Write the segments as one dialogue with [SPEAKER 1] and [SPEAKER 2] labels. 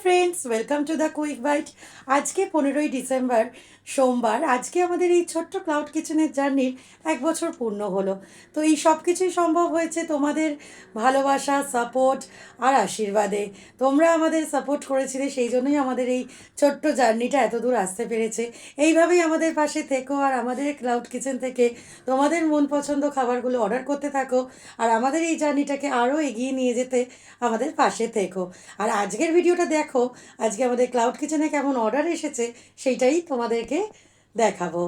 [SPEAKER 1] Friends, welcome to the quick bite. আজকে 15ই December, সোমবার। আজকে আমাদের এই ছোট্ট ক্লাউড কিচেনের জার্নির 1 বছর পূর্ণ হলো। তো এই সব কিছুই সম্ভব হয়েছে তোমাদের ভালোবাসা, সাপোর্ট আর আশীর্বাদে। তোমরা আমাদের সাপোর্ট করেছিলে, সেই জন্যই আমাদের এই ছোট্ট জার্নিটা এত দূর আসতে পেরেছে। এইভাবেই আমাদের পাশে থেকো আর আমাদের ক্লাউড কিচেন থেকে তোমাদের মন পছন্দ খাবারগুলো অর্ডার করতে থাকো আর আমাদের এই জার্নিটাকে আরও এগিয়ে নিয়ে যেতে আমাদের পাশে থেকো। আর আজকের ভিডিওটা দেখো, আজকে আমাদের ক্লাউড কিচেনে কেমন অর্ডার এসেছে সেইটাই তোমাদেরকে দেখাবো।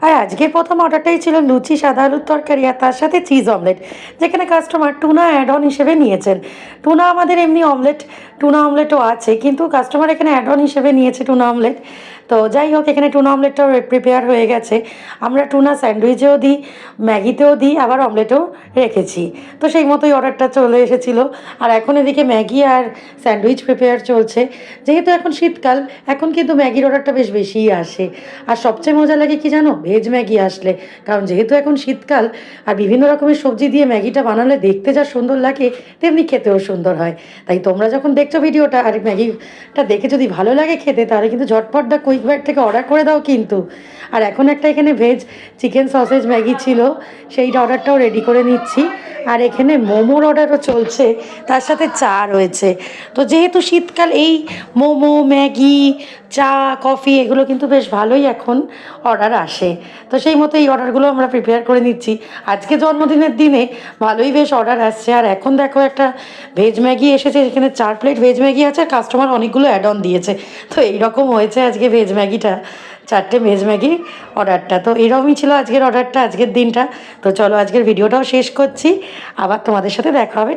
[SPEAKER 1] আর আজকের প্রথম অর্ডারটাই ছিল লুচি, সাদা আলুর তরকারি আর তার সাথে চিজ অমলেট, যেখানে কাস্টমার টুনা অ্যাড অন হিসেবে নিয়েছেন। টুনা আমাদের এমনি অমলেট, টুনা অমলেটও আছে, কিন্তু কাস্টমার এখানে অ্যাড অন হিসেবে নিয়েছে টুনা অমলেট। তো যাই হোক, এখানে টুনা অমলেটটাও প্রিপেয়ার হয়ে গেছে। আমরা টুনা স্যান্ডউইচেও দিই, ম্যাগিতেও দিই, আবার অমলেটও রেখেছি। তো সেই মতোই অর্ডারটা চলে এসেছিলো। আর এখন এদিকে ম্যাগি আর স্যান্ডউইচ প্রিপেয়ার চলছে। যেহেতু এখন শীতকাল, এখন কিন্তু ম্যাগির অর্ডারটা বেশ বেশিই আসে। আর সবচেয়ে মজা লাগে কি জানো, ভেজ ম্যাগি আসলে। কারণ যেহেতু এখন শীতকাল আর বিভিন্ন রকমের সবজি দিয়ে ম্যাগিটা বানালে দেখতে যা সুন্দর লাগে, তেমনি খেতেও সুন্দর হয়। তাই তোমরা যখন দেখছো ভিডিওটা আর ম্যাগিটা দেখে যদি ভালো লাগে খেতে, তাহলে কিন্তু ঝটপট দা কুইক বাইট থেকে অর্ডার করে দাও কিন্তু। আর এখন একটা এখানে ভেজ চিকেন সসেজ ম্যাগি ছিল, সেই অর্ডারটাও রেডি করে নিচ্ছি। আর এখানে মোমোর অর্ডারও চলছে, তার সাথে চা রয়েছে। তো যেহেতু শীতকাল, এই মোমো, ম্যাগি, চা, কফি এগুলো কিন্তু বেশ ভালোই এখন অর্ডার আসে। তো সেই মতো এই অর্ডারগুলো আমরা প্রিপেয়ার করে নিচ্ছি। আজকে জন্মদিনের দিনে ভালোই বেশ অর্ডার আসছে। আর এখন দেখো, একটা ভেজ ম্যাগি এসেছে, এখানে 4 প্লেট ভেজ ম্যাগি আছে, আর কাস্টমার অনেকগুলো অ্যাড অন দিয়েছে। তো এইরকম হয়েছে আজকে ভেজ ম্যাগিটা, 4টে ভেজ ম্যাগি অর্ডারটা। তো এরকমই ছিল আজকের অর্ডারটা, আজকের দিনটা। তো চলো আজকের ভিডিওটাও শেষ করছি, আবার তোমাদের সাথে দেখা হবে।